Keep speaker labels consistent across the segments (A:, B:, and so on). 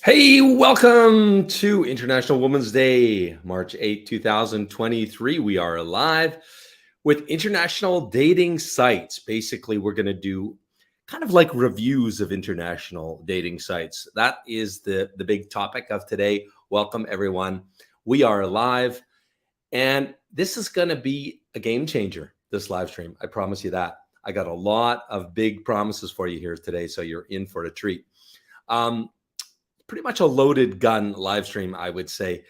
A: Hey, welcome to International Women's Day, March 8th, 2023. We are live with international dating sites. Basically, we're going to do kind of like reviews of international dating sites. That is the big topic of today. Welcome, everyone. We are live, and this is going to be a game changer, this live stream. I promise you that. I got a lot of big promises for you here today, so you're in for a treat. Pretty much a loaded gun live stream, I would say.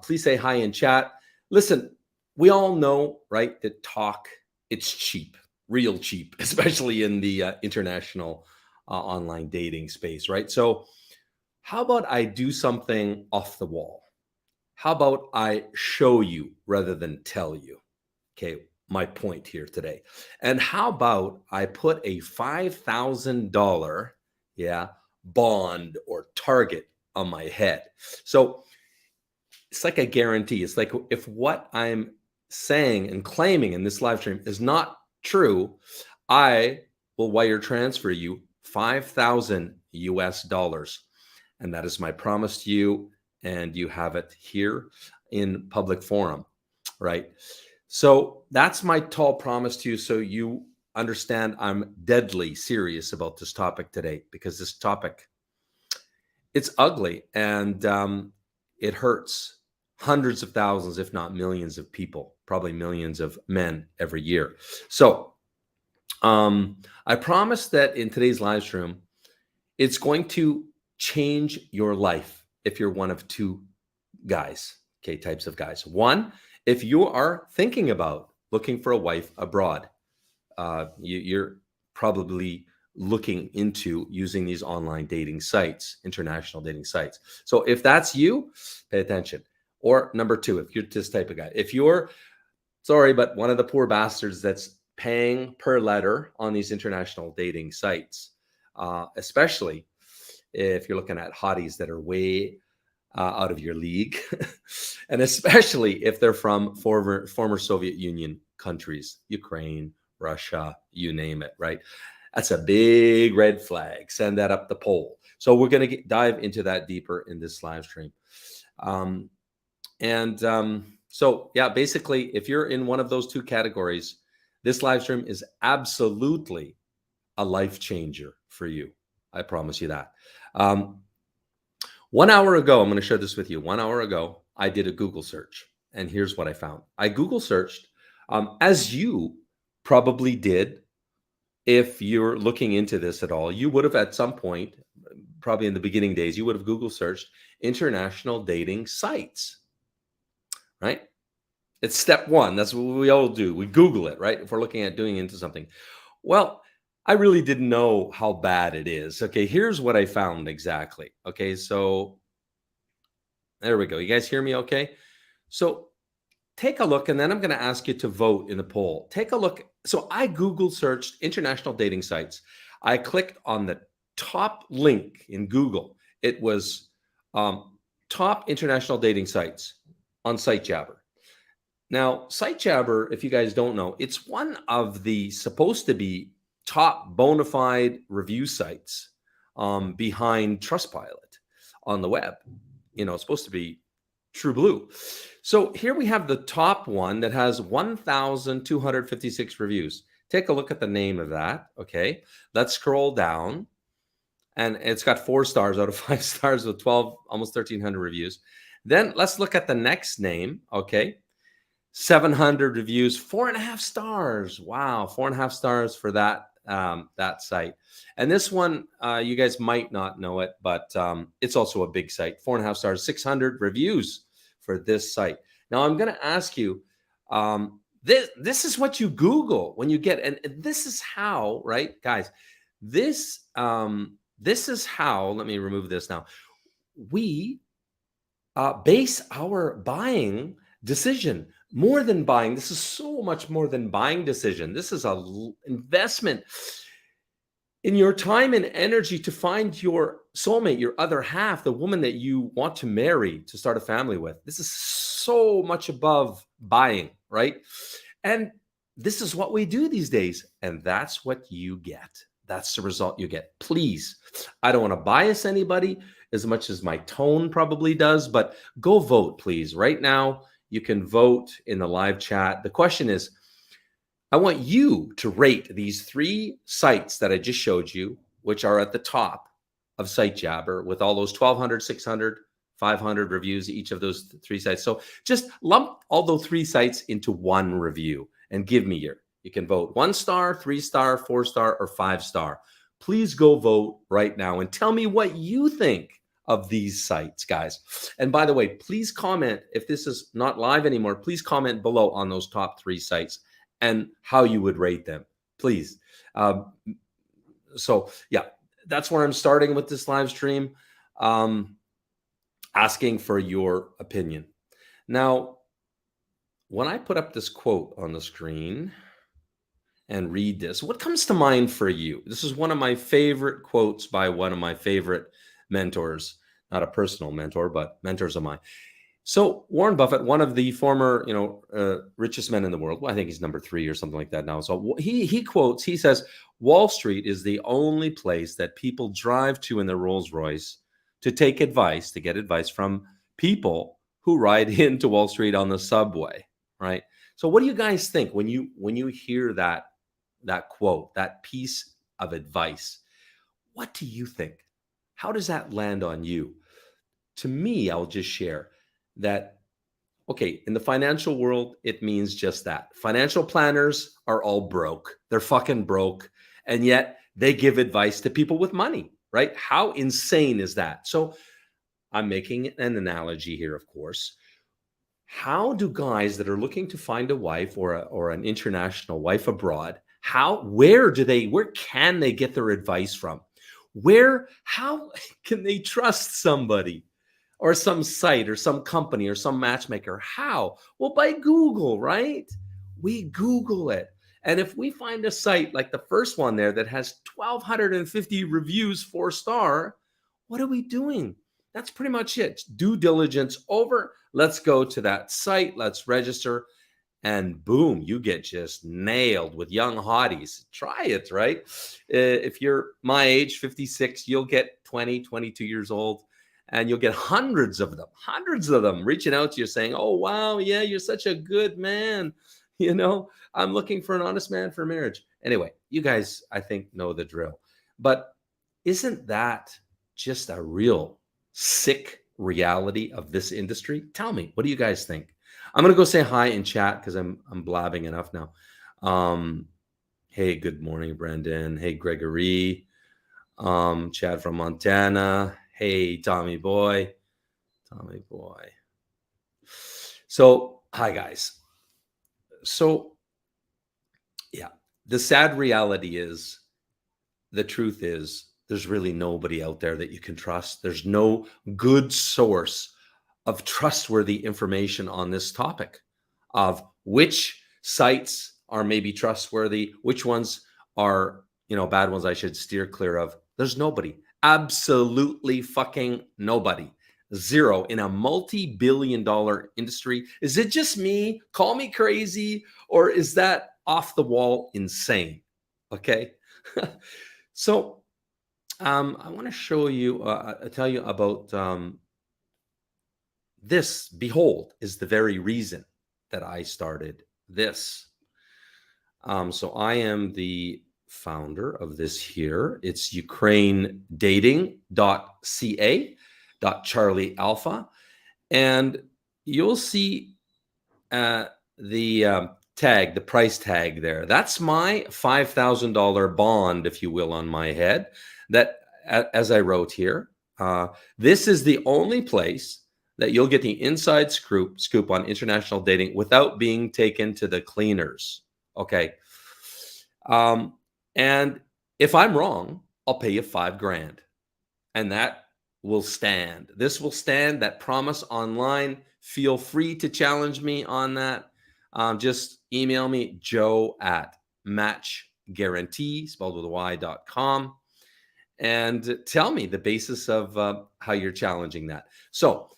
A: Please say hi in chat. Listen, we all know, right, that talk, it's cheap, real cheap, especially in the international online dating space, right? So how about I do something off the wall? How about I show you rather than tell you? Okay, my point here today. And how about I put a $5,000, bond or target on my head? So it's like a guarantee. It's like if what I'm saying and claiming in this live stream is not true, I will wire transfer you 5,000 US dollars. And that is my promise to you. And you have it here in public forum, right? So that's my tall promise to you. So you understand I'm deadly serious about this topic today, because this topic, it's ugly, and it hurts hundreds of thousands, if not millions of people, probably millions of men every year. So I promise that in today's live stream, it's going to change your life if you're one of two guys, okay, types of guys. One, if you are thinking about looking for a wife abroad, you're probably looking into using these online dating sites, international dating sites. So if that's you, pay attention. Or number two, if you're this type of guy, if you're, sorry, but one of the poor bastards that's paying per letter on these international dating sites, especially if you're looking at hotties that are way out of your league, and especially if they're from former Soviet Union countries, Ukraine, Russia, you name it, right? That's a big red flag. Send that up the pole. So we're going to dive into that deeper in this live stream. So yeah, basically, if you're in one of those two categories, this live stream is absolutely a life changer for you. I promise you that. 1 hour ago, I'm going to share this with you. 1 hour ago, I did a Google search, and here's what I found. I Google searched, as you probably did. If you're looking into this at all, you would have at some point, probably in the beginning days, you would have Google searched international dating sites, right? It's step one. That's what we all do. We Google it, right? If we're looking at doing into something. Well, I really didn't know how bad it is. Okay, here's what I found exactly. Okay, so there we go. You guys hear me okay? So take a look, and then I'm going to ask you to vote in the poll. Take a look. So I Google searched international dating sites. I clicked on the top link in Google. It was top international dating sites on SiteJabber. Now, SiteJabber, if you guys don't know, it's one of the supposed to be top bona fide review sites behind Trustpilot on the web. You know, it's supposed to be true blue. So here we have the top one that has 1,256 reviews. Take a look at the name of that. Okay, let's scroll down, and it's got 4 stars out of 5 stars with 12, almost 1,300 reviews. Then let's look at the next name. Okay, 700 reviews, 4.5 stars. Wow, 4.5 stars for that that site. And this one, you guys might not know it, but it's also a big site. 4.5 stars, 600 reviews for this site. Now I'm going to ask you, this is what you Google when you get, and this is how, right, guys? This is how. Let me remove this now. We base our buying decision. More than buying. This is so much more than buying decision. This is a investment in your time and energy to find your soulmate, your other half, the woman that you want to marry, to start a family with. This is so much above buying, right? And this is what we do these days. And that's what you get. that's the result you get. Please, I don't want to bias anybody as much as my tone probably does, but go vote, please. Right now, you can vote in the live chat. The question is, I want you to rate these 3 sites that I just showed you, which are at the top of SiteJabber with all those 1,200, 600, 500 reviews, each of those 3 sites. So just lump all those 3 sites into one review and give me you can vote 1 star, 3 star, 4 star, or 5 star. Please go vote right now and tell me what you think of these sites, guys. And by the way, please comment if this is not live anymore. Please comment below on those top 3 sites and how you would rate them, please. So yeah, that's where I'm starting with this live stream, asking for your opinion. Now, when I put up this quote on the screen and read this, what comes to mind for you? This is one of my favorite quotes by one of my favorite mentors, not a personal mentor, but mentors of mine. So Warren Buffett, one of the former, richest men in the world. Well, I think he's number 3 or something like that now. So he quotes, he says, Wall Street is the only place that people drive to in their Rolls Royce to get advice from people who ride into Wall Street on the subway, right? So what do you guys think when you hear that quote, that piece of advice? What do you think? How does that land on you? To me, I'll just share that, okay, in the financial world, it means just that. Financial planners are all broke. They're fucking broke. And yet they give advice to people with money, right? How insane is that? So I'm making an analogy here, of course. How do guys that are looking to find a wife or an international wife abroad, where can they get their advice from? How can they trust somebody or some site or some company or some matchmaker? How? Well, by Google, right? We Google it. And if we find a site like the first one there that has 1,250 reviews, 4 star, what are we doing? That's pretty much it. Due diligence over. Let's go to that site. Let's register. And boom, you get just nailed with young hotties. Try it, right? If you're my age, 56, you'll get 20, 22 years old, and you'll get hundreds of them reaching out to you saying, oh, wow, yeah, you're such a good man. I'm looking for an honest man for marriage. Anyway, you guys, I think, know the drill. But isn't that just a real sick reality of this industry? Tell me, what do you guys think? I'm going to go say hi in chat because I'm blabbing enough now. Hey, good morning, Brendan. Hey, Gregory. Chad from Montana. Hey, Tommy boy. So, hi, guys. So, yeah, the sad reality is, the truth is, there's really nobody out there that you can trust. There's no good source of trustworthy information on this topic of which sites are maybe trustworthy, which ones are, bad ones I should steer clear of. There's nobody. Absolutely fucking nobody. Zero in a multi-billion-dollar industry. Is it just me? Call me crazy, or is that off the wall insane? Okay. So I want to show you, tell you about this. Behold is the very reason that I started this. So I am the founder of this here. It's ukrainedating.ca, Charlie Alpha. And you'll see the tag, the price tag there. That's my $5,000 bond, if you will, on my head. That, as I wrote here, this is the only place that you'll get the inside scoop on international dating without being taken to the cleaners. Okay. And if I'm wrong, I'll pay you $5,000, and that will stand. This will stand. That promise online. Feel free to challenge me on that. Just email me, joe@matchguaranty, spelled with a y.com, and tell me the basis of how you're challenging that. So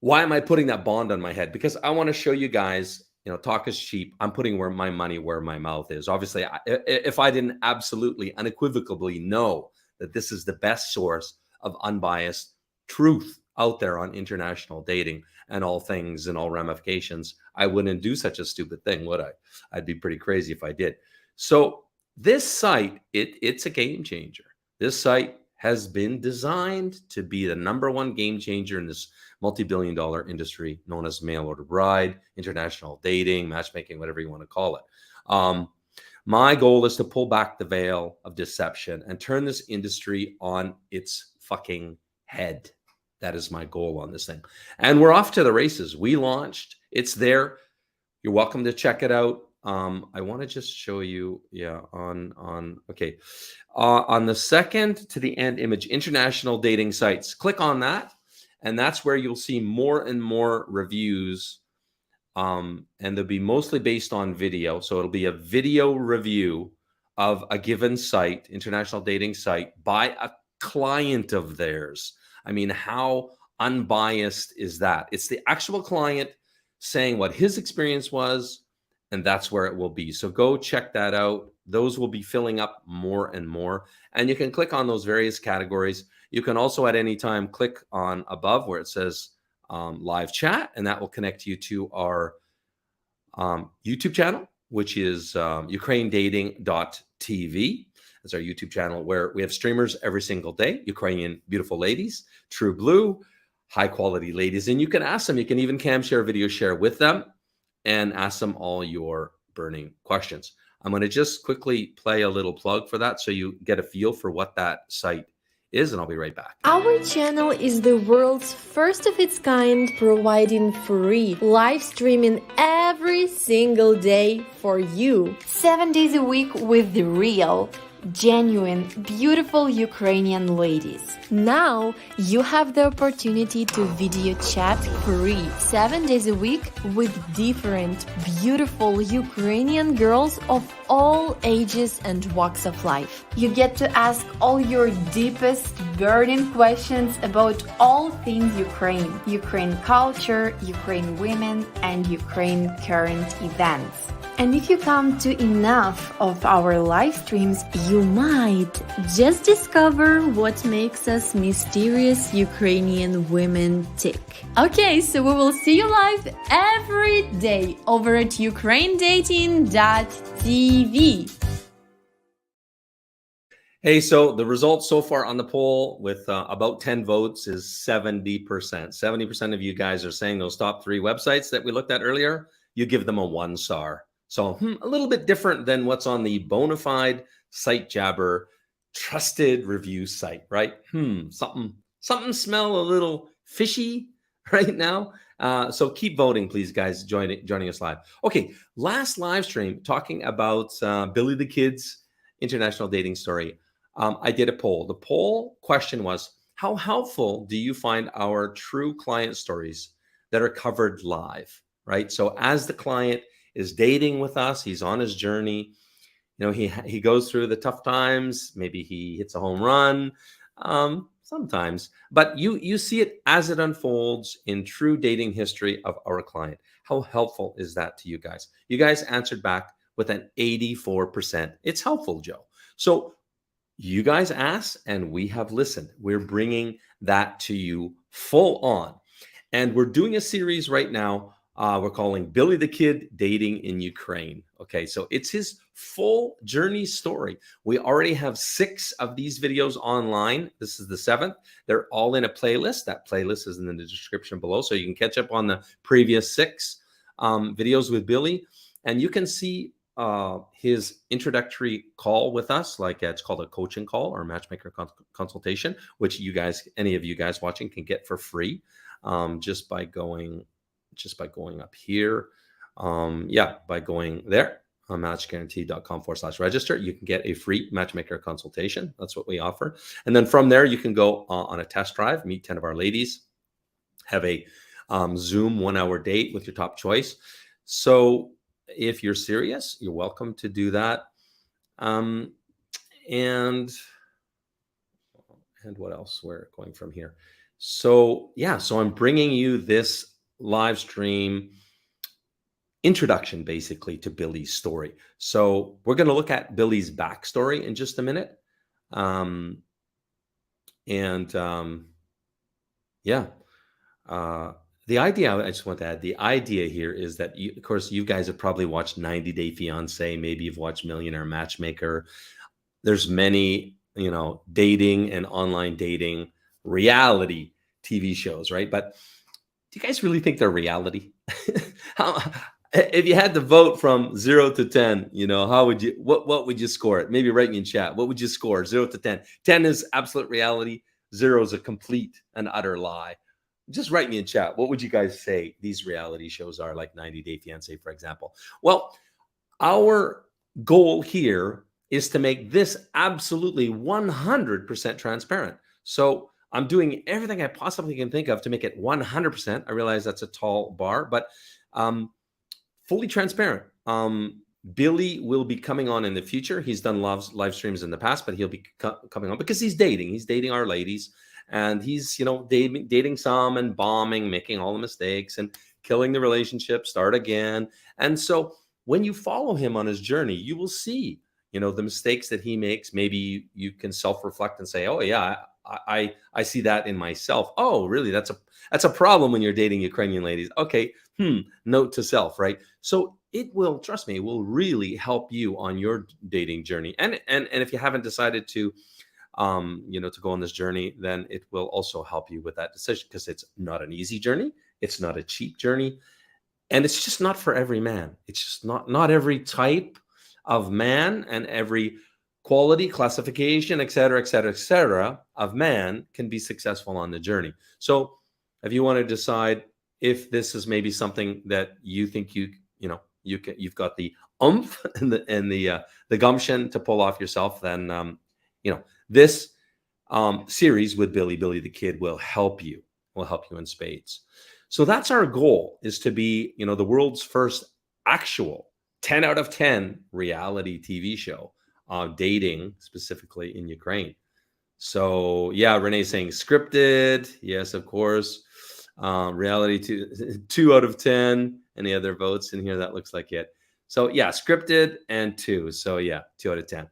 A: why am I putting that bond on my head? Because I want to show you guys talk is cheap. I'm putting where my money where my mouth is. Obviously, if I didn't absolutely unequivocally know that this is the best source of unbiased truth out there on international dating and all things and all ramifications, I wouldn't do such a stupid thing, would I? I'd be pretty crazy if I did. So this site, it's a game changer. This site has been designed to be the number one game changer in this multi-billion-dollar industry known as mail order bride, international dating, matchmaking, whatever you want to call it. My goal is to pull back the veil of deception and turn this industry on its fucking head. That is my goal on this thing. And we're off to the races. We launched. It's there. You're welcome to check it out. I want to just show you, okay. On the second to the end image, international dating sites. Click on that. And that's where you'll see more and more reviews. And they'll be mostly based on video. So it'll be a video review of a given site, international dating site, by a client of theirs. I mean, how unbiased is that? It's the actual client saying what his experience was, and that's where it will be. So go check that out. Those will be filling up more and more. And you can click on those various categories. You can also at any time click on above where it says live chat, and that will connect you to our YouTube channel, which is ukrainedating.tv. That's our YouTube channel where we have streamers every single day, Ukrainian beautiful ladies, true blue, high quality ladies. And you can ask them, you can even cam share, video share with them and ask them all your burning questions. I'm going to just quickly play a little plug for that so you get a feel for what that site is, and I'll be right back.
B: Our channel is the world's first of its kind, providing free live streaming every single day for you. 7 days a week with the real, genuine, beautiful Ukrainian ladies. Now you have the opportunity to video chat free 7 days a week with different, beautiful Ukrainian girls of all ages and walks of life. You get to ask all your deepest, burning questions about all things Ukraine, Ukraine culture, Ukraine women, and Ukraine current events. And if you come to enough of our live streams, you might just discover what makes us mysterious Ukrainian women tick. Okay, so we will see you live every day over at ukrainedating.tv.
A: Hey, so the results so far on the poll with about 10 votes is 70%. 70% of you guys are saying those top 3 websites that we looked at earlier, you give them a 1 star. So a little bit different than what's on the Bonafide Site Jabber trusted review site, right? Something smell a little fishy right now. So keep voting, please, guys, joining us live. Okay, last live stream talking about Billy the Kid's international dating story. I did a poll. The poll question was, how helpful do you find our true client stories that are covered live, right? So as the client is dating with us, he's on his journey, he goes through the tough times, maybe he hits a home run, sometimes, but you see it as it unfolds in true dating history of our client. How helpful is that to you guys? You guys answered back with an 84%. It's helpful, Joe. So you guys asked and we have listened. We're bringing that to you full on. And we're doing a series right now we're calling Billy the Kid Dating in Ukraine. Okay, so it's his full journey story. We already have 6 of these videos online. This is the 7th. They're all in a playlist. That playlist is in the description below, so you can catch up on the previous 6 videos with Billy. And you can see his introductory call with us, like it's called a coaching call or matchmaker consultation, which you guys, any of you guys watching, can get for free just by going up here. By going there on matchguaranty.com/register, you can get a free matchmaker consultation. That's what we offer. And then from there, you can go on a test drive, meet 10 of our ladies, have a Zoom 1-hour date with your top choice. So if you're serious, you're welcome to do that. And what else? We're going from here. So I'm bringing you this live stream introduction basically to Billy's story. So we're going to look at Billy's backstory in just a minute. Um, and yeah, uh, the idea, I just want to add, the idea here is that, of course, you guys have probably watched 90 Day Fiance. Maybe you've watched Millionaire Matchmaker. There's many, dating and online dating reality TV shows, right? But do you guys really think they're reality? How, if you had to vote from 0 to 10, how would you, what would you score it? Maybe write me in chat. What would you score? 0 to 10. 10 is absolute reality. 0 is a complete and utter lie. Just write me in chat. What would you guys say these reality shows are, like 90 Day Fiance, for example? Well, our goal here is to make this absolutely 100% transparent. So I'm doing everything I possibly can think of to make it 100%. I realize that's a tall bar, but fully transparent. Billy will be coming on in the future. He's done live streams in the past, but he'll be coming on because he's dating. He's dating our ladies, and he's dating some and bombing, making all the mistakes and killing the relationship, start again. And so when you follow him on his journey, you will see the mistakes that he makes. Maybe you can self-reflect and say, oh yeah, I see that in myself. Oh, really? That's a problem when you're dating Ukrainian ladies. Okay. Note to self, right? So it will, trust me, it will really help you on your dating journey. And if you haven't decided to to go on this journey, then it will also help you with that decision, because it's not an easy journey. It's not a cheap journey. And it's just not for every man. It's just not every type of man and every quality, classification, et cetera, of man can be successful on the journey. So if you want to decide if this is maybe something that you think you've got the oomph and the gumption to pull off yourself, then this series with Billy the Kid will help you in spades. So that's our goal, is to be the world's first actual 10 out of 10 reality TV show, dating specifically in Ukraine. So yeah, Renee's saying scripted. Yes, of course. Reality 2 out of 10. Any other votes in here? That looks like it. So yeah, scripted and 2. So yeah, 2 out of 10.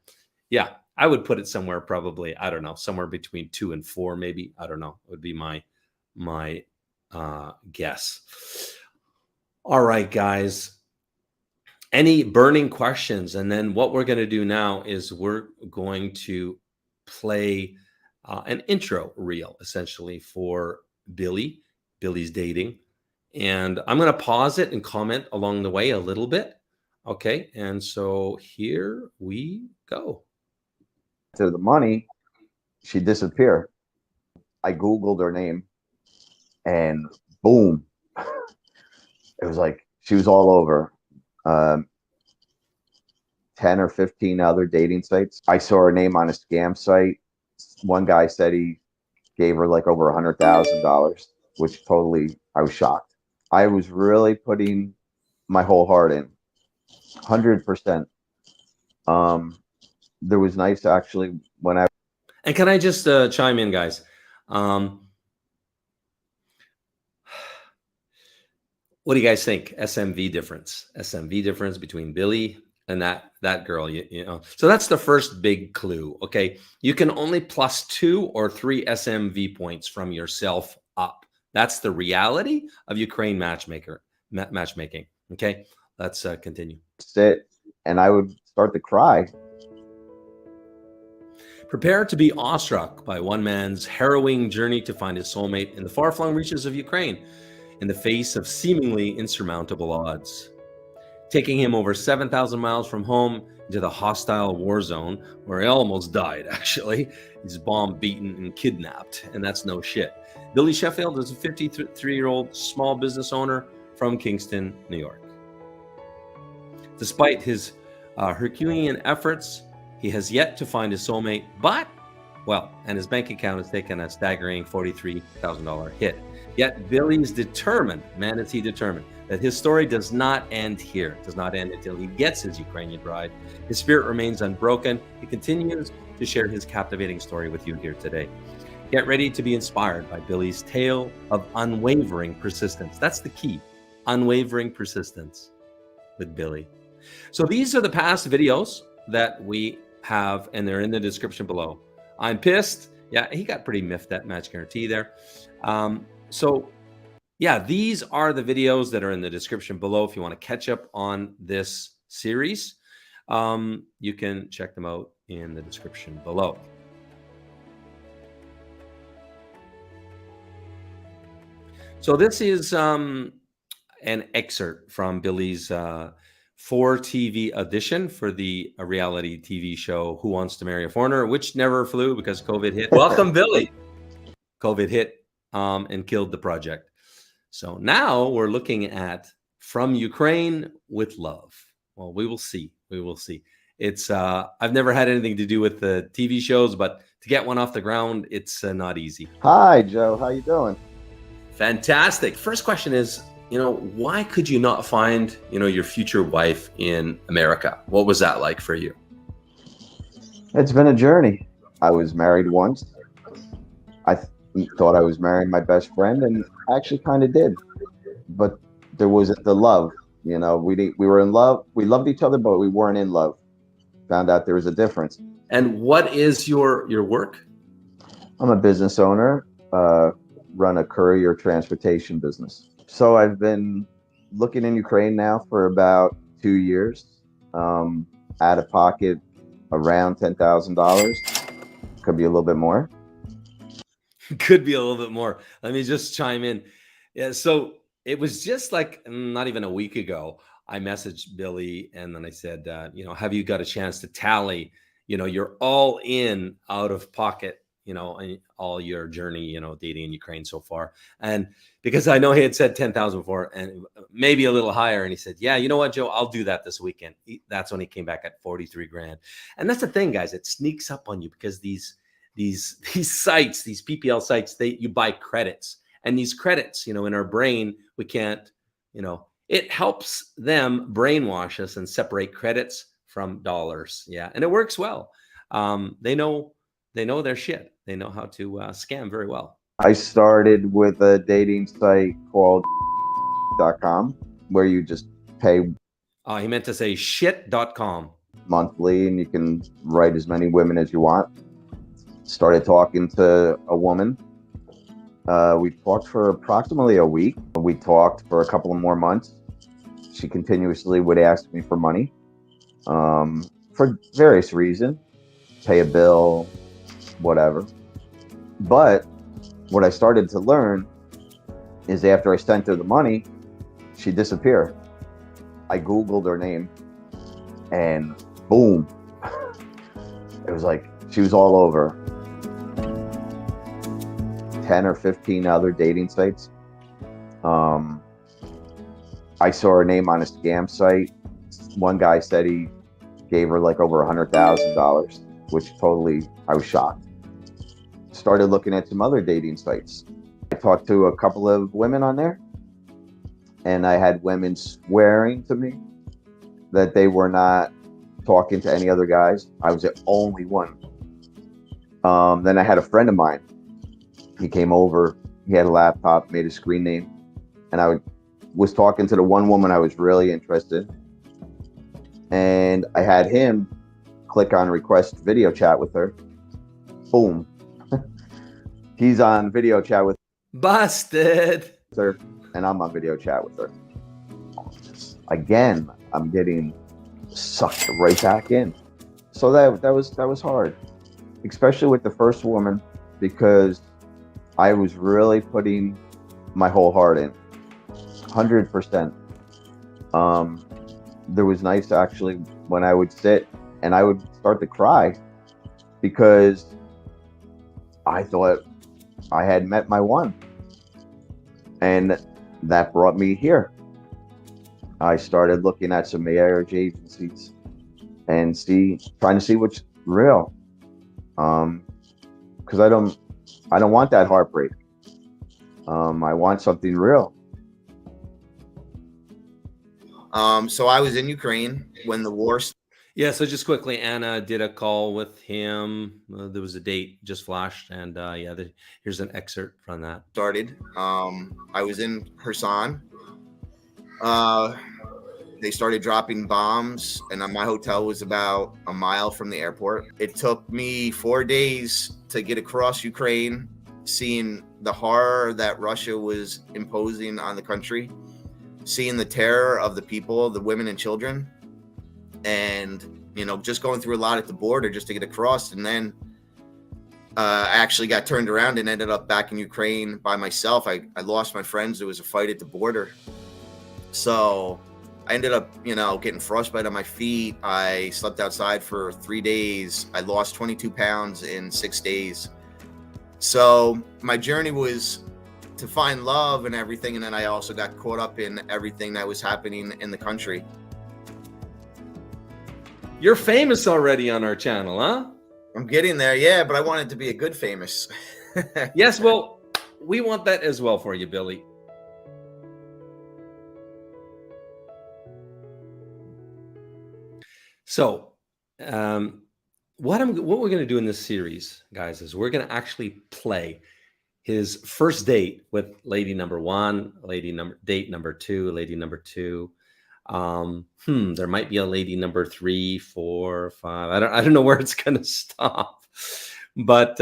A: Yeah, I would put it somewhere, probably, I don't know, somewhere between 2 and 4, maybe. I don't know. Would be my guess. All right, guys. Any burning questions? And then what we're going to do now is we're going to play an intro reel, essentially, for Billy's dating. And I'm going to pause it and comment along the way a little bit. Okay. And so here we go.
C: To the money, she disappeared. I Googled her name and boom. It was like she was all over 10 or 15 other dating sites. I saw her name on a scam site. One guy said he gave her like over $100,000, which totally, I was shocked. I was really putting my whole heart in, 100%. There was nice, actually, when I...
A: And can I just chime in, guys? What do you guys think? SMV difference between Billy and that girl, So that's the first big clue. Okay, you can only plus 2 or 3 SMV points from yourself up. That's the reality of Ukraine matchmaking. Okay, let's continue.
C: Sit and I would start to cry.
A: Prepare to be awestruck by one man's harrowing journey to find his soulmate in the far-flung reaches of Ukraine, in the face of seemingly insurmountable odds. Taking him over 7,000 miles from home into the hostile war zone, where he almost died, actually. He's bomb-beaten and kidnapped, and that's no shit. Billy Sheffield is a 53-year-old small business owner from Kingston, New York. Despite his Herculean efforts, he has yet to find his soulmate, and his bank account has taken a staggering $43,000 hit. Yet Billy's determined, man, is he determined, that his story does not end here, does not end until he gets his Ukrainian bride. His spirit remains unbroken. He continues to share his captivating story with you here today. Get ready to be inspired by Billy's tale of unwavering persistence. That's the key, unwavering persistence. with Billy. So these are the past videos that we have, and they're in the description below. I'm pissed. Yeah, he got pretty miffed at Match Guarantee there. So yeah, these are the videos that are in the description below. If you want to catch up on this series, you can check them out in the description below. So this is an excerpt from Billy's for TV audition for the reality TV show Who Wants to Marry a Foreigner, which never flew because COVID hit. Welcome, Billy. COVID hit and killed the project. So now we're looking at From Ukraine with Love. Well, we will see. We will see. It's I've never had anything to do with the TV shows, but to get one off the ground, it's not easy.
C: Hi, Joe. How you doing?
A: Fantastic. First question is, why could you not find, your future wife in America? What was that like for you?
C: It's been a journey. I was married once. I thought I was marrying my best friend, and I actually kind of did. But there wasn't the love. We were in love. We loved each other, but we weren't in love. Found out there was a difference.
A: And what is your work?
C: I'm a business owner. Run a courier transportation business. So I've been looking in Ukraine now for about 2 years. Out of pocket around $10,000. Could be a little bit more.
A: Could be a little bit more. Let me just chime in. Yeah, so it was just like not even a week ago, I messaged Billy and then I said, have you got a chance to tally, you're all in out of pocket, all your journey, dating in Ukraine so far. And because I know he had said 10,000 before and maybe a little higher. And he said, yeah, you know what, Joe, I'll do that this weekend. That's when he came back at 43 grand. And that's the thing, guys, it sneaks up on you because these sites, these PPL sites, you buy credits, and these credits, in our brain, we can't, it helps them brainwash us and separate credits from dollars. Yeah. And it works well. They know their shit. They know how to scam very well.
C: I started with a dating site called .com where you just pay.
A: He meant to say shit.com.
C: Monthly, and you can write as many women as you want. Started talking to a woman. We talked for approximately a week. We talked for a couple of more months. She continuously would ask me for money for various reasons, pay a bill, whatever. But what I started to learn is after I sent her the money, she disappeared. I Googled her name and boom, it was like she was all over 10 or 15 other dating sites. I saw her name on a scam site. One guy said he gave her like over $100,000, which totally, I was shocked. Started looking at some other dating sites. I talked to a couple of women on there, and I had women swearing to me that they were not talking to any other guys. I was the only one. Then I had a friend of mine. He came over, he had a laptop, made a screen name, and I was talking to the one woman I was really interested in. And I had him click on request video chat with her. Boom. He's on video chat with
A: Busted.
C: her, and I'm on video chat with her. Again, I'm getting sucked right back in. So that was hard, especially with the first woman, because I was really putting my whole heart in, 100%. There was nights actually when I would sit and I would start to cry because I thought I had met my one, and that brought me here. I started looking at some marriage agencies and trying to see what's real, because I don't want that heartbreak. I want something real.
D: So I was in Ukraine when the war started.
A: Yeah, so just quickly, Anna did a call with him. There was a date just flashed, and here's an excerpt from that.
D: I was in Kherson. They started dropping bombs, and my hotel was about a mile from the airport. It took me 4 days to get across Ukraine, seeing the horror that Russia was imposing on the country, seeing the terror of the people, the women and children, and just going through a lot at the border just to get across. And then I actually got turned around and ended up back in Ukraine by myself. I lost my friends. There was a fight at the border. So I ended up, getting frostbite on my feet. I slept outside for 3 days. I lost 22 pounds in 6 days. So my journey was to find love and everything. And then I also got caught up in everything that was happening in the country.
A: You're famous already on our channel, huh?
D: I'm getting there, yeah, but I want it to be a good famous.
A: Yes, well, we want that as well for you, Billy. So, what we're going to do in this series, guys, is we're going to actually play his first date with lady number one, date number two, lady number two. There might be a lady number 3, 4, 5. I don't know where it's going to stop, but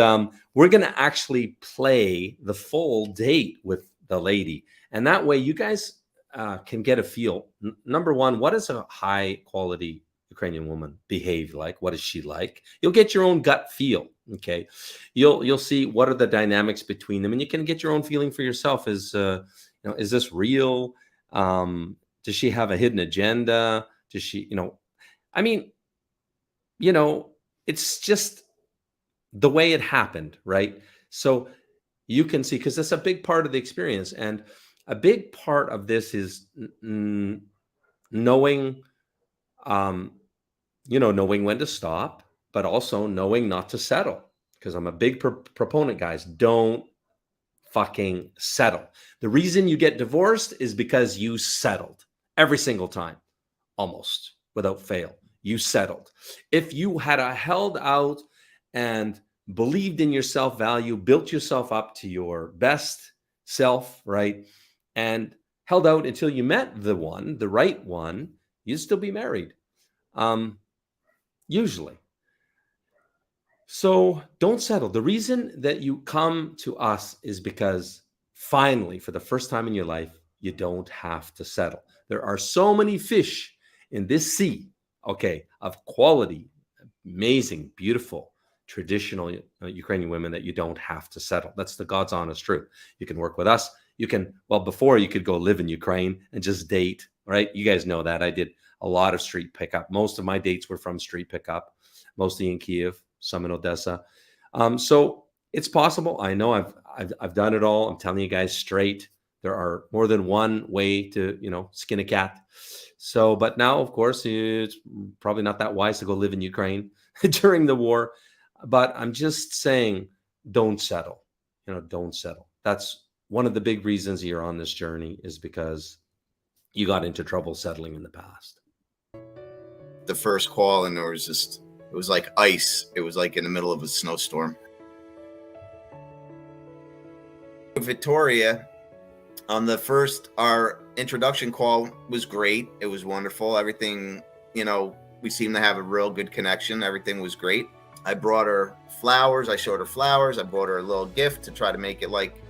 A: we're going to actually play the full date with the lady, and that way you guys can get a feel. Number one, what does a high quality Ukrainian woman behave like? What is she like? You'll get your own gut feel. Okay, you'll see what are the dynamics between them, and you can get your own feeling for yourself. Is this real? Does she have a hidden agenda? Does she, it's just the way it happened, right? So you can see, because that's a big part of the experience. And a big part of this is knowing, knowing when to stop, but also knowing not to settle. Because I'm a big proponent, guys. Don't fucking settle. The reason you get divorced is because you settled. Every single time, almost without fail, you settled. If you had held out and believed in your self-value, built yourself up to your best self, right, and held out until you met the right one, you'd still be married, usually. So don't settle. The reason that you come to us is because finally, for the first time in your life, you don't have to settle. There are so many fish in this sea, okay, of quality, amazing, beautiful, traditional Ukrainian women that you don't have to settle. That's the God's honest truth. You can work with us. You can, before you could go live in Ukraine and just date, right? You guys know that. I did a lot of street pickup. Most of my dates were from street pickup, mostly in Kiev, some in Odessa. So it's possible. I know I've done it all. I'm telling you guys straight. There are more than one way to, skin a cat. So, but now, of course, it's probably not that wise to go live in Ukraine during the war. But I'm just saying, don't settle. Don't settle. That's one of the big reasons you're on this journey, is because you got into trouble settling in the past.
D: The first call, and it was like ice. It was like in the middle of a snowstorm. Victoria, our introduction call was great. It was wonderful. Everything, we seemed to have a real good connection. Everything was great. I brought her flowers. I showed her flowers. I brought her a little gift to try to make it like,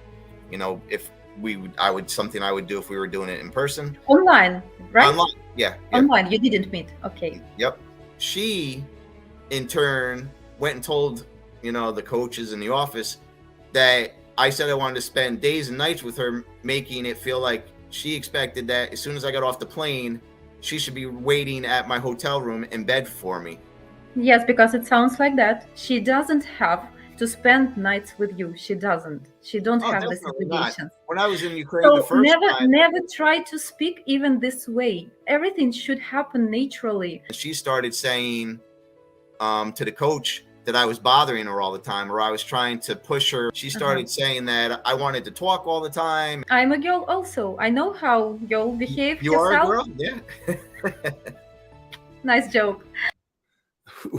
D: something I would do if we were doing it in person.
E: Online, right?
D: Online, yeah.
E: Online, you didn't meet. Okay.
D: Yep. She, in turn, went and told, the coaches in the office that I said I wanted to spend days and nights with her, making it feel like she expected that as soon as I got off the plane, she should be waiting at my hotel room in bed for me.
E: Yes, because it sounds like that. She doesn't have to spend nights with you. She doesn't. She don't have this obligation.
D: When I was in Ukraine
E: So
D: the first time,
E: never try to speak even this way. Everything should happen naturally.
D: She started saying to the coach that I was bothering her all the time, or I was trying to push her. She started saying that I wanted to talk all the time.
E: I'm a girl also. I know how girl behave.
D: You
E: yourself.
D: are a girl? Yeah.
E: Nice joke.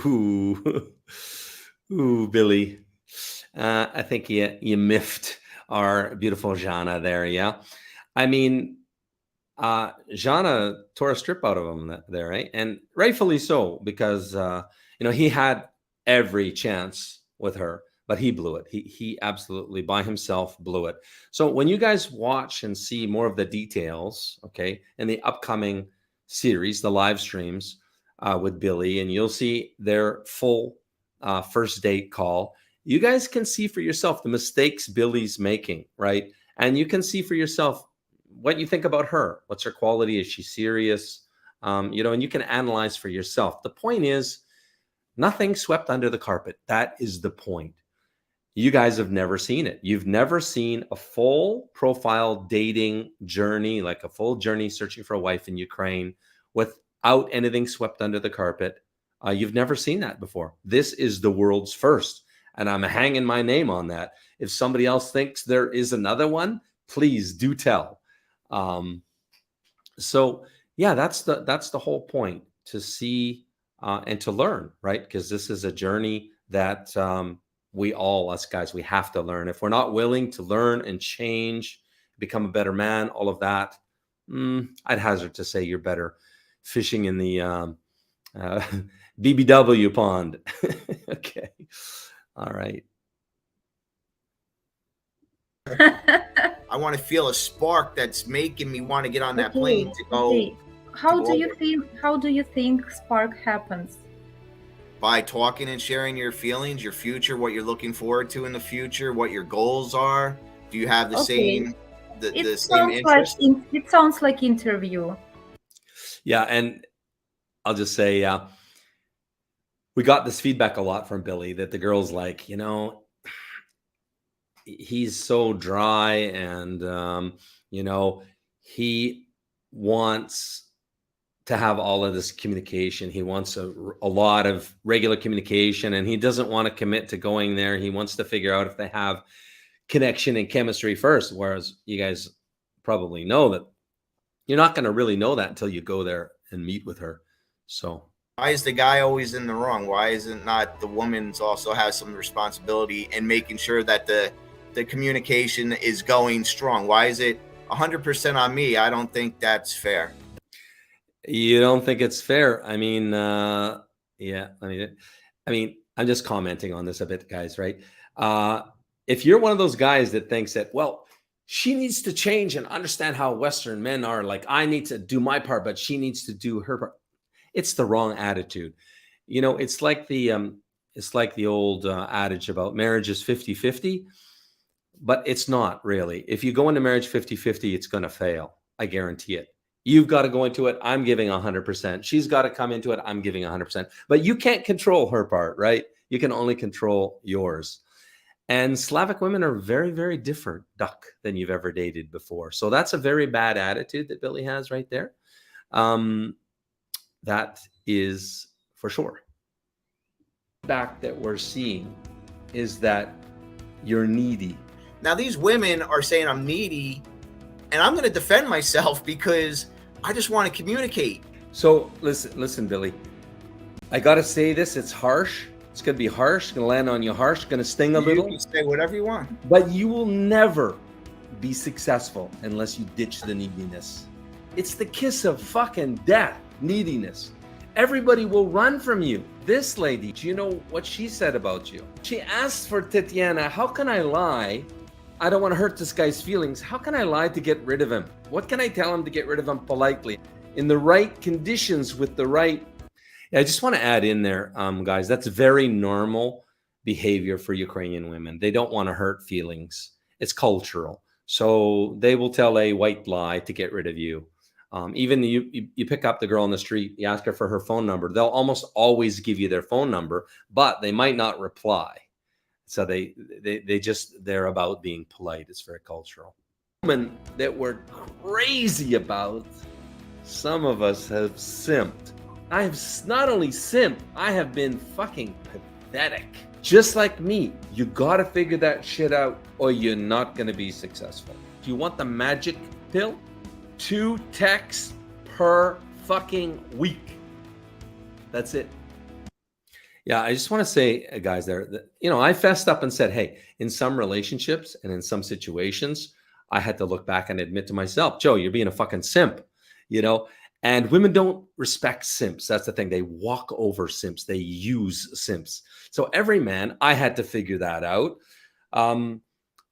A: Ooh, Billy. I think you miffed our beautiful Jana there, yeah? I mean, Jana tore a strip out of him there, right? And rightfully so, because he had every chance with her, but he blew it. He absolutely by himself blew it. So when you guys watch and see more of the details, okay, in the upcoming series, the live streams with Billy, and you'll see their full first date call, you guys can see for yourself the mistakes Billy's making, right? And you can see for yourself what you think about her. What's her quality? Is she serious? And you can analyze for yourself. The point is, nothing swept under the carpet. That is the point. You guys have never seen it. You've never seen a full profile dating journey, like a full journey searching for a wife in Ukraine without anything swept under the carpet. You've never seen that before. This is the world's first. And I'm hanging my name on that. If somebody else thinks there is another one, please do tell. So yeah, that's the whole point, to see and to learn, right? Because this is a journey that us guys, we have to learn. If we're not willing to learn and change, become a better man, all of that, I'd hazard to say you're better fishing in the BBW pond. Okay. All right.
D: I want to feel a spark that's making me want to get on that plane to go.
E: Okay. How do you think spark happens?
D: By talking and sharing your feelings, your future, what you're looking forward to in the future, what your goals are. Do you have the same interest?
E: It sounds like interview.
A: Yeah, and I'll just say we got this feedback a lot from Billy, that the girls like, he's so dry, and he wants to have all of this communication. He wants a lot of regular communication, and he doesn't want to commit to going there. He wants to figure out if they have connection and chemistry first, whereas you guys probably know that you're not going to really know that until you go there and meet with her. So
D: why is the guy always in the wrong? Why isn't not the woman's also has some responsibility in making sure that the communication is going strong? Why is it 100% on me? I don't think that's fair.
A: You don't think it's fair? I mean, yeah. I mean, I'm just commenting on this a bit, guys, right? If you're one of those guys that thinks that, well, she needs to change and understand how Western men are, like, I need to do my part, but she needs to do her part. It's the wrong attitude. It's like the old adage about marriage is 50-50, but it's not really. If you go into marriage 50-50, it's going to fail. I guarantee it. You've got to go into it. I'm giving 100%. She's got to come into it. I'm giving 100%. But you can't control her part, right? You can only control yours. And Slavic women are very, very different, Duck, than you've ever dated before. So that's a very bad attitude that Billy has right there. That is for sure. Back that we're seeing is that you're needy.
D: Now, these women are saying I'm needy, and I'm going to defend myself because I just want to communicate.
A: So listen, Billy, I got to say this. It's harsh. It's going to be harsh. It's going to land on you harsh. Going to sting a little.
D: You can say whatever you want.
A: But you will never be successful unless you ditch the neediness. It's the kiss of fucking death, neediness. Everybody will run from you. This lady, do you know what she said about you? She asked for Tatiana, how can I lie? I don't want to hurt this guy's feelings. How can I lie to get rid of him? What can I tell him to get rid of him politely? In the right conditions with the right... Yeah, I just want to add in there, guys, that's very normal behavior for Ukrainian women. They don't want to hurt feelings. It's cultural. So they will tell a white lie to get rid of you. Even you pick up the girl on the street, you ask her for her phone number. They'll almost always give you their phone number, but they might not reply. So they're about being polite. It's very cultural. Women that we're crazy about, some of us have simped. I have not only simped, I have been fucking pathetic. Just like me, you gotta figure that shit out or you're not gonna be successful. Do you want the magic pill? 2 texts per fucking week. That's it. Yeah, I just want to say, guys, there, that, I fessed up and said, hey, in some relationships and in some situations, I had to look back and admit to myself, Joe, you're being a fucking simp. you know, and women don't respect simps. That's the thing. They walk over simps. They use simps. So every man, I had to figure that out.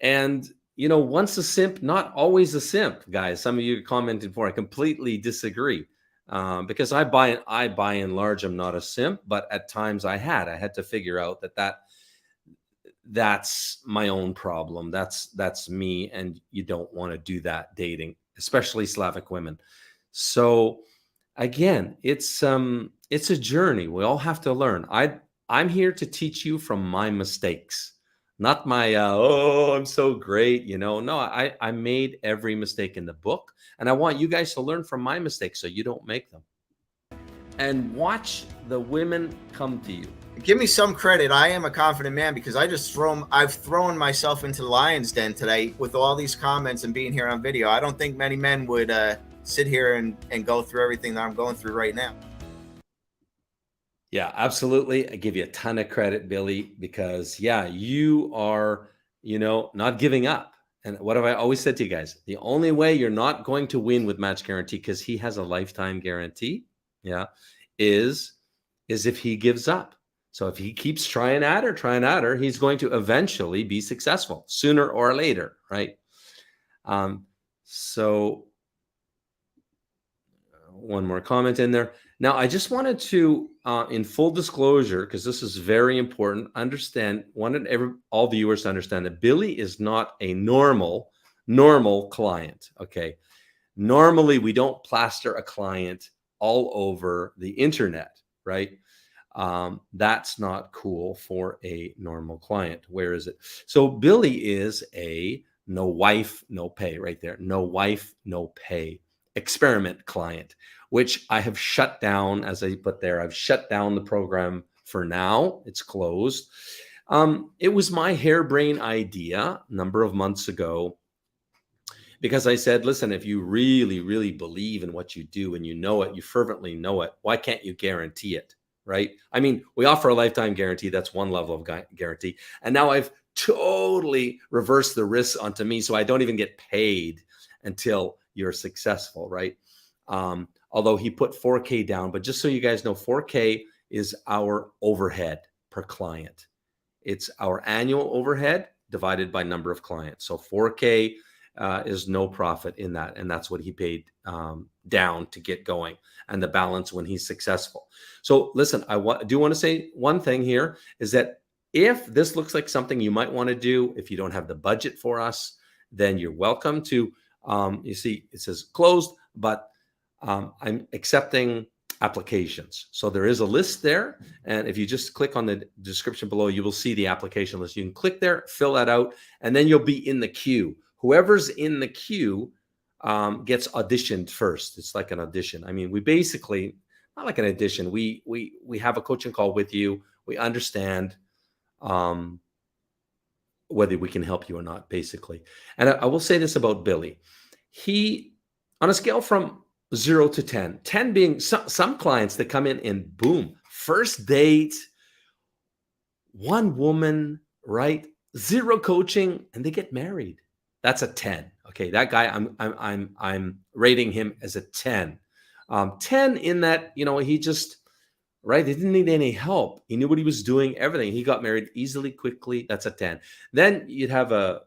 A: And once a simp, not always a simp, guys. Some of you commented for. I completely disagree, because I by and large, I'm not a simp, but at times I had to figure out that's my own problem. That's me, and you don't want to do that dating, especially Slavic women. So again, it's a journey. We all have to learn. I'm here to teach you from my mistakes, not my oh, I'm so great. No, I made every mistake in the book, and I want you guys to learn from my mistakes so you don't make them. And watch the women come to you.
D: Give me some credit. I am a confident man because I've thrown myself into the lion's den today with all these comments and being here on video. I don't think many men would sit here and go through everything that I'm going through right now.
A: Yeah, absolutely. I give you a ton of credit, Billy, because you are, not giving up. And what have I always said to you guys? The only way you're not going to win with Match Guarantee, because he has a lifetime guarantee, is if he gives up. So if he keeps trying at her, he's going to eventually be successful sooner or later, right? So one more comment in there. Now, I just wanted to, in full disclosure, because this is very important, wanted all viewers to understand that Billy is not a normal client, okay? Normally, we don't plaster a client all over the internet, right? That's not cool for a normal client. Where is it? So Billy is a no wife, no pay, right there. No wife, no pay experiment client, which I have shut down. As I put there, I've shut down the program for now. It's closed. It was my harebrained idea a number of months ago, because I said, listen, if you really, really believe in what you do and you know it, you fervently know it, why can't you guarantee it? Right? I mean, we offer a lifetime guarantee. That's one level of guarantee. And now I've totally reversed the risks onto me, so I don't even get paid until you're successful, right? Although he put 4K down, but just so you guys know, 4K is our overhead per client. It's our annual overhead divided by number of clients. So 4K is no profit in that. And that's what he paid down to get going, and the balance when he's successful. So listen, I do want to say one thing here is that if this looks like something you might want to do, if you don't have the budget for us, then you're welcome to, you see, it says closed, but I'm accepting applications. So there is a list there. And if you just click on the description below, you will see the application list. You can click there, fill that out, and then you'll be in the queue. Whoever's in the queue gets auditioned first. It's like an audition. I mean, we basically, not like an audition. We have a coaching call with you. We understand whether we can help you or not, basically. And I will say this about Billy. He, on a scale from 0 to 10, 10 being some clients that come in and boom, first date, one woman, right? 0 coaching, and they get married. That's a 10. Okay, that guy, I'm rating him as a 10. 10 in that, he just, right? He didn't need any help. He knew what he was doing, everything. He got married easily, quickly. That's a 10. Then you'd have a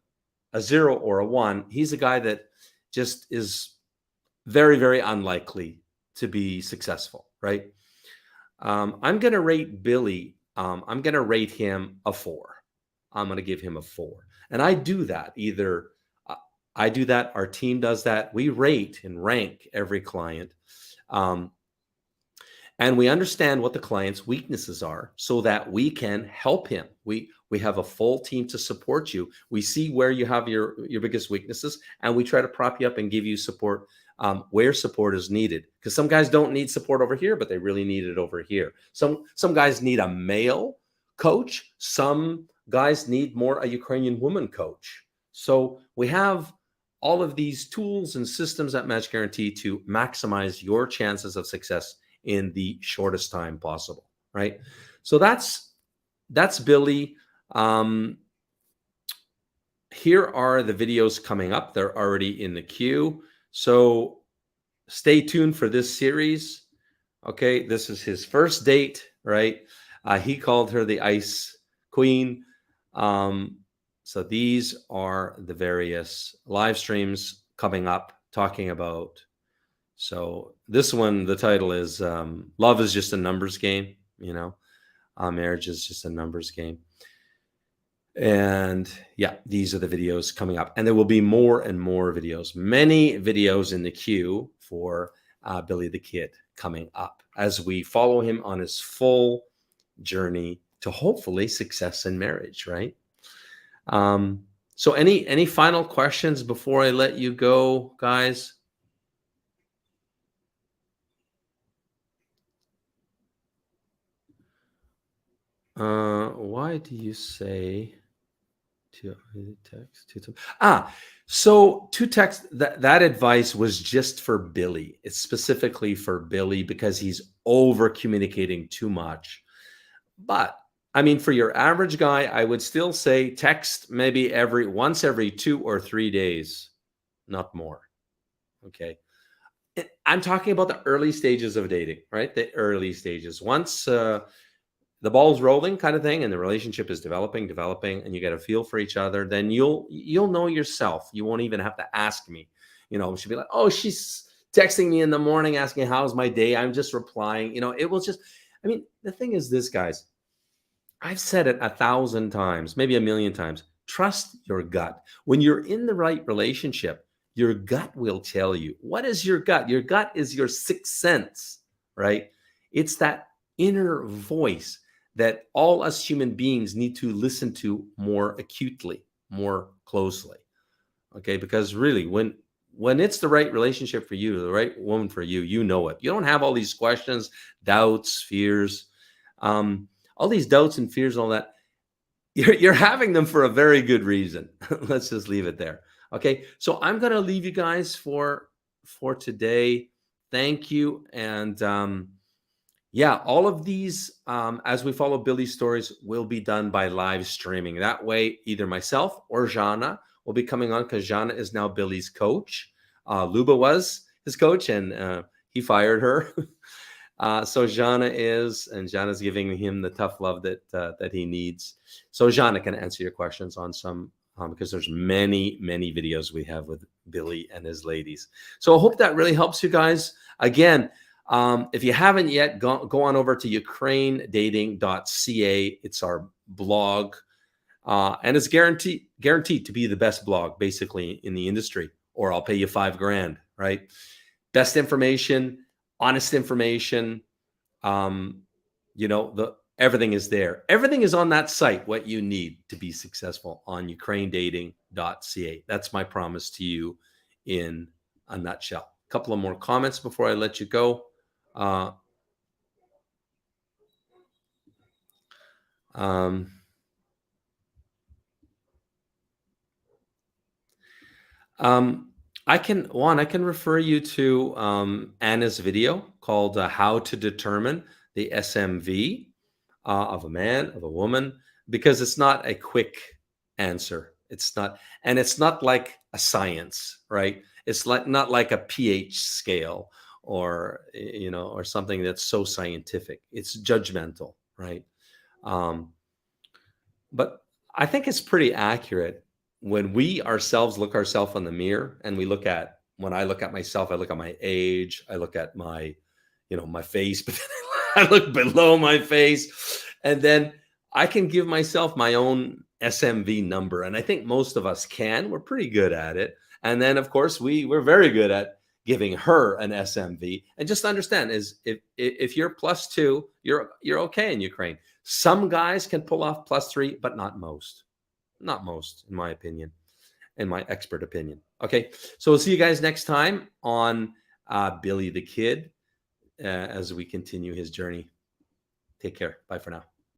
A: 0 or a 1. He's a guy that just is very, very unlikely to be successful, right? I'm going to rate Billy. I'm going to rate him a 4. I'm going to give him a 4. And I do that. Either I do that, our team does that. We rate and rank every client. And we understand what the client's weaknesses are so that we can help him. We have a full team to support you. We see where you have your biggest weaknesses, and we try to prop you up and give you support where support is needed. Because some guys don't need support over here, but they really need it over here. Some guys need a male coach. Some guys need more a Ukrainian woman coach. So we have all of these tools and systems at Match Guarantee to maximize your chances of success in the shortest time possible, right? So that's Billy. Here are the videos coming up. They're already in the queue. So stay tuned for this series. Okay, this is his first date, right? He called her the Ice Queen. So these are the various live streams coming up talking about. So this one, the title is Love is Just a Numbers Game, marriage is just a numbers game. And yeah, these are the videos coming up. And there will be more and more videos, many videos in the queue for Billy the Kid coming up as we follow him on his full journey to hopefully success in marriage, right? So any final questions before I let you go, guys? Why do you say to text? So to text, that advice was just for Billy. It's specifically for Billy because he's over communicating too much. But I mean, for your average guy, I would still say text maybe once every 2 or 3 days, not more. Okay. I'm talking about the early stages of dating, right? The early stages. Once the ball's rolling kind of thing and the relationship is developing, and you get a feel for each other, then you'll know yourself. You won't even have to ask me. She'll be like, oh, she's texting me in the morning asking how's my day. I'm just replying. It will just, the thing is this, guys, I've said it 1,000 times, maybe 1,000,000 times. Trust your gut. When you're in the right relationship, your gut will tell you. What is your gut? Your gut is your sixth sense, right? It's that inner voice that all us human beings need to listen to more acutely, more closely. Okay, because really, when it's the right relationship for you, the right woman for you, you know it. You don't have all these questions, doubts, fears, all these doubts and fears, and all that. You're having them for a very good reason. Let's just leave it there. Okay, so I'm going to leave you guys for today. Thank you, and all of these, as we follow Billy's stories, will be done by live streaming. That way, either myself or Jana will be coming on because Jana is now Billy's coach. Luba was his coach, and he fired her. So Jana is, and Jana's giving him the tough love that he needs. So Jana can answer your questions on some, because there's many videos we have with Billy and his ladies. So I hope that really helps you guys. Again, if you haven't yet, go on over to ukrainedating.ca. It's our blog, and it's guaranteed to be the best blog basically in the industry, or I'll pay you $5,000, right? Best information, honest information. Everything is there. Everything is on that site, what you need to be successful on ukrainedating.ca. That's my promise to you in a nutshell. A couple of more comments before I let you go. I can refer you to Anna's video called How to Determine the SMV of a man, of a woman, because it's not a quick answer. It's not like a science, right? It's not like a pH scale or something that's so scientific. It's judgmental, right? But I think it's pretty accurate when we ourselves look ourselves in the mirror, and when I look at myself, I look at my age, I look at my, my face, but then I look below my face, and then I can give myself my own SMV number. And I think most of us can. We're pretty good at it. And then, of course, we're very good at giving her an SMV. And just understand is if you're +2, you're okay in Ukraine. Some guys can pull off +3, but not most. Not most, in my opinion, in my expert opinion. Okay, so we'll see you guys next time on Billy the Kid as we continue his journey. Take care. Bye for now.